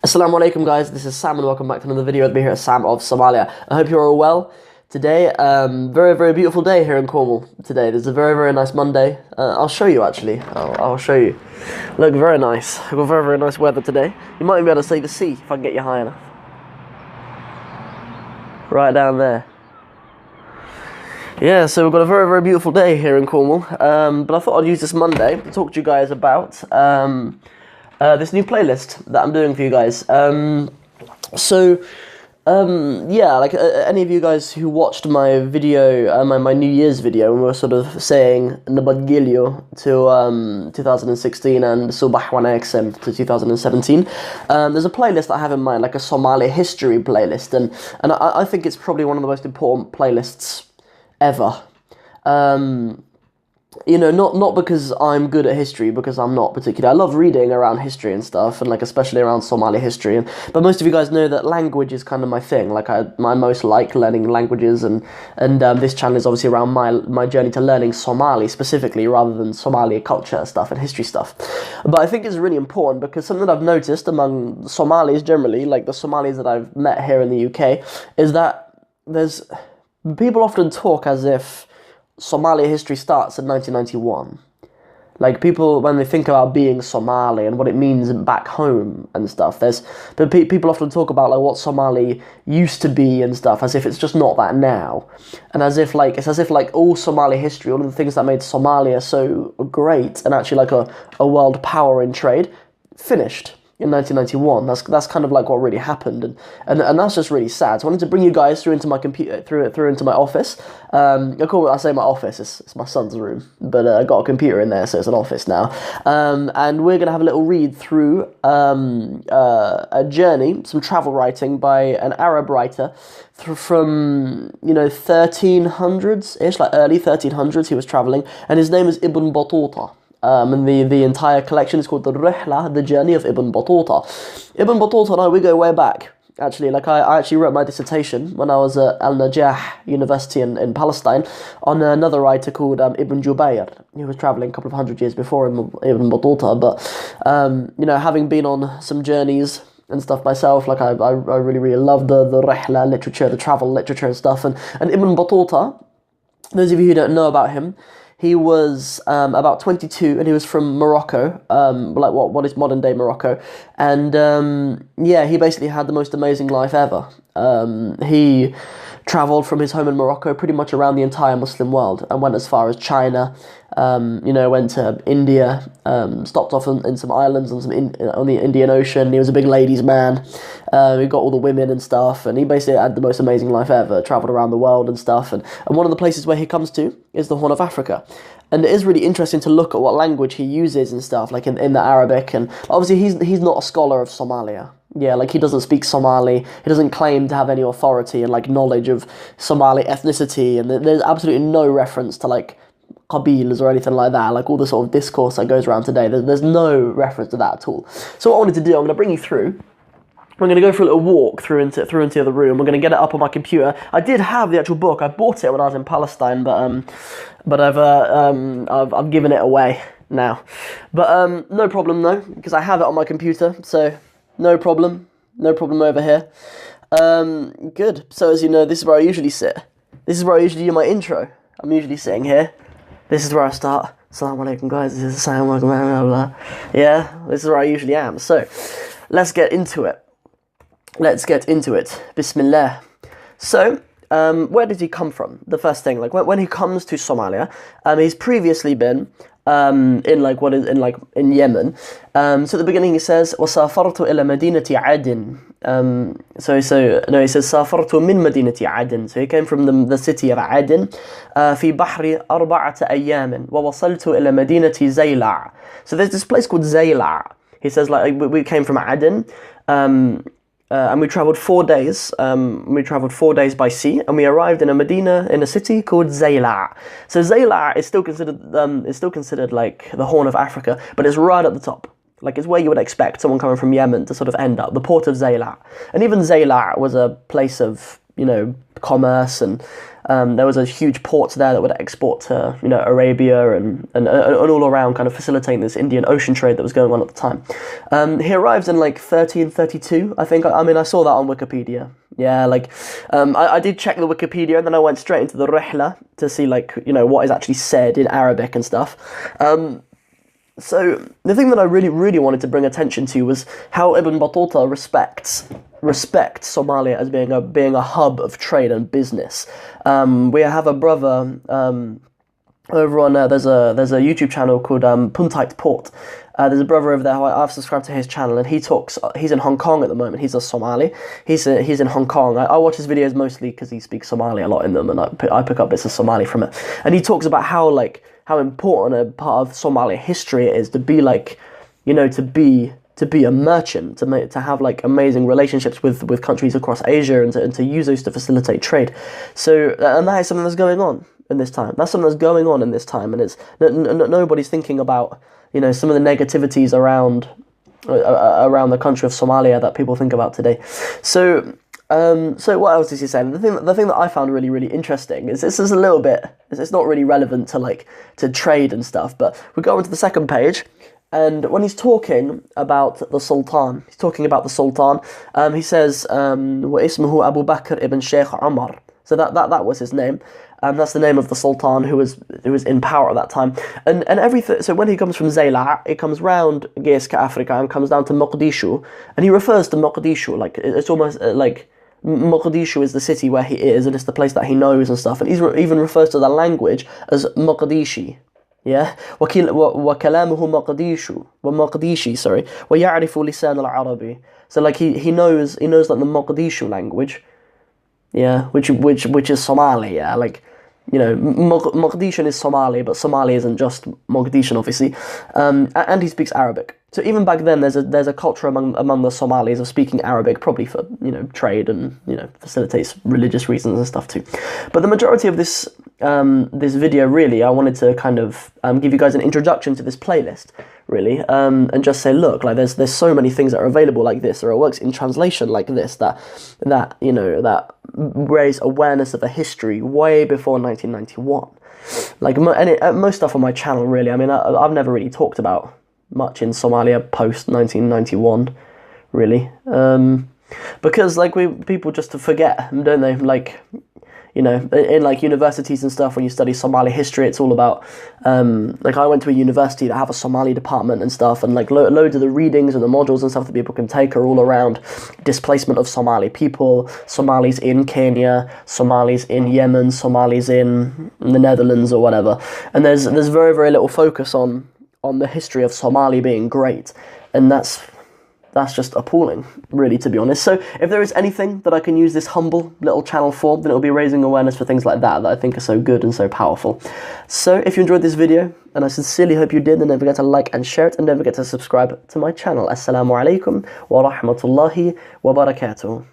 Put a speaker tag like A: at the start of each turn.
A: Assalamu alaikum guys, this is Sam and welcome back to another video with me here at Sam of Somalia. I hope you're all well. Today, very beautiful day here in Cornwall today. There's a very nice Monday. I'll show you actually, I'll show you. Look, very nice. We've got very nice weather today. You might even be able to see the sea if I can get you high enough. Right down there. Yeah, so we've got a very beautiful day here in Cornwall. But I thought I'd use this Monday to talk to you guys about this new playlist that I'm doing for you guys. Yeah, like any of you guys who watched my video, my New Year's video, and we were sort of saying Nabadgilio to 2016 and Subah wa Naqsim to 2017. There's a playlist I have in mind, like a Somali history playlist, and I think it's probably one of the most important playlists ever. You know, not because I'm good at history, because I'm not particularly. I love reading around history and stuff, and like especially around Somali history. But most of you guys know that language is kind of my thing. Like I most like learning languages, and this channel is obviously around my journey to learning Somali specifically, rather than Somali culture stuff and history stuff. But I think it's really important because something that I've noticed among Somalis generally, like the Somalis that I've met here in the UK, is that people often talk as if Somali history starts in 1991. Like people, when they think about being Somali and what it means back home and stuff, people often talk about like what Somali used to be and stuff, as if it's just not that now, and it's as if all Somali history, all of the things that made Somalia so great and actually like a world power in trade, finished in 1991. That's kind of like what really happened, and that's just really sad. So I wanted to bring you guys through into my computer, through into my office. I say my office, it's my son's room, but I got a computer in there, so it's an office now. And we're gonna have a little read through a journey, some travel writing by an Arab writer from 1300s ish, like early 1300s. He was traveling, and his name is Ibn Batuta. And the entire collection is called the Rihla, the Journey of Ibn Batuta. Ibn Batuta and I, we go way back, actually. Like I actually wrote my dissertation when I was at Al-Najah University in Palestine on another writer called Ibn Jubayr. He was travelling a couple of hundred years before Ibn Batuta, but having been on some journeys and stuff myself, like I really love the Rihla literature, the travel literature and stuff. And Ibn Batuta, those of you who don't know about him, he was about 22, and he was from Morocco, like what is modern day Morocco, and he basically had the most amazing life ever. He travelled from his home in Morocco pretty much around the entire Muslim world, and went as far as China, went to India, stopped off in some islands on the Indian Ocean. He was a big ladies' man. He got all the women and stuff, and he basically had the most amazing life ever, travelled around the world and stuff, and one of the places where he comes to is the Horn of Africa. And it is really interesting to look at what language he uses and stuff, like in the Arabic, and obviously he's not a scholar of Somalia. Yeah, like he doesn't speak Somali, he doesn't claim to have any authority and like knowledge of Somali ethnicity, and there's absolutely no reference to like Qabilas or anything like that, like all the sort of discourse that goes around today. There's no reference to that at all. So what I wanted to do, I'm going to bring you through. We're going to go for a little walk through into the other room. We're going to get it up on my computer. I did have the actual book. I bought it when I was in Palestine, but I've given it away now. But no problem though, because I have it on my computer. So no problem over here. Good. So as you know, this is where I usually sit. This is where I usually do my intro. I'm usually sitting here. This is where I start. Assalamu alaikum guys. This is Sam. Welcome. Blah, blah, blah. Yeah, this is where I usually am. So let's get into it. Bismillah. So, where did he come from? The first thing, like when he comes to Somalia, he's previously been in Yemen. So at the beginning he says, وَسَافَرْتُ إِلَى مَدِينَةِ عَدٍ. He says سافرت من مدينة عدن. So he came from the city of Aden. في بحر 4 أيام ووصلت إلى مدينة زيلع. So there's this place called Zayla. He says like we came from Aden. And we travelled 4 days. We travelled 4 days by sea, and we arrived in a city called Zayla. So Zayla is still considered like the Horn of Africa, but it's right at the top. Like it's where you would expect someone coming from Yemen to sort of end up, the port of Zayla. And even Zayla was a place of commerce and There was a huge port there that would export to, you know, Arabia and all around, kind of facilitating this Indian Ocean trade that was going on at the time. He arrived in like 1332, I think. I mean, I saw that on Wikipedia. Yeah, like, I did check the Wikipedia, and then I went straight into the Rihla to see, like, you know, what is actually said in Arabic and stuff. So the thing that I really wanted to bring attention to was how Ibn Battuta respects Somalia as being a hub of trade and business. We have a brother over on there's a YouTube channel called Puntite Port. There's a brother over there who I've subscribed to his channel, and he's in Hong Kong at the moment. He's a Somali. He's in Hong Kong. I watch his videos mostly because he speaks Somali a lot in them, and I pick up bits of Somali from it. And he talks about how important a part of Somali history it is to be, like, you know, to be a merchant, to have like amazing relationships with countries across Asia, and to use those to facilitate trade. So, and that is something that's going on in this time. That's something that's going on in this time, and it's nobody's thinking about, you know, some of the negativities around the country of Somalia that people think about today. So what else does he say? The thing that I found really interesting is, this is a little bit, it's not really relevant to trade and stuff, but we go into the second page, and when he's talking about the Sultan, he says, وَإِسْمُهُ Abu Bakr ibn Sheikh Umar. So that was his name. That's the name of the Sultan who was in power at that time. And everything. So when he comes from Zayla, it comes round Geeska Africa and comes down to Mogadishu, and he refers to Mogadishu like it's almost like Mogadishu is the city where he is, and it's the place that he knows and stuff. And he even refers to the language as Moqdishi. Yeah, وكلامه مقديشي sorry ويعرف لسان العربي. So like he knows like the Mogadishu language, yeah, which is Somali, yeah, like, you know, Mogadishu is Somali, but Somali isn't just Mogadishu, obviously, and he speaks Arabic. So even back then, there's a culture among the Somalis of speaking Arabic, probably for, you know, trade and, you know, facilitates religious reasons and stuff too. But the majority of this video, really, I wanted to kind of give you guys an introduction to this playlist, really, and just say, look, like there's so many things that are available like this, or it works in translation like this, that you know, that raise awareness of a history way before 1991. Like most stuff on my channel, really. I mean, I've never really talked about much in Somalia post 1991, really, because like people just forget, don't they? Like, you know, in like universities and stuff, when you study Somali history, it's all about like, I went to a university that have a Somali department and stuff, and like loads of the readings and the modules and stuff that people can take are all around displacement of Somali people, Somalis in Kenya, Somalis in Yemen, Somalis in the Netherlands or whatever, and there's very little focus on the history of Somali being great, and that's just appalling, really, to be honest. So if there is anything that I can use this humble little channel for, then it'll be raising awareness for things like that I think are so good and so powerful. So if you enjoyed this video, and I sincerely hope you did, then don't forget to like and share it, and don't forget to subscribe to my channel. Assalamu alaikum wa rahmatullahi wa barakatuh.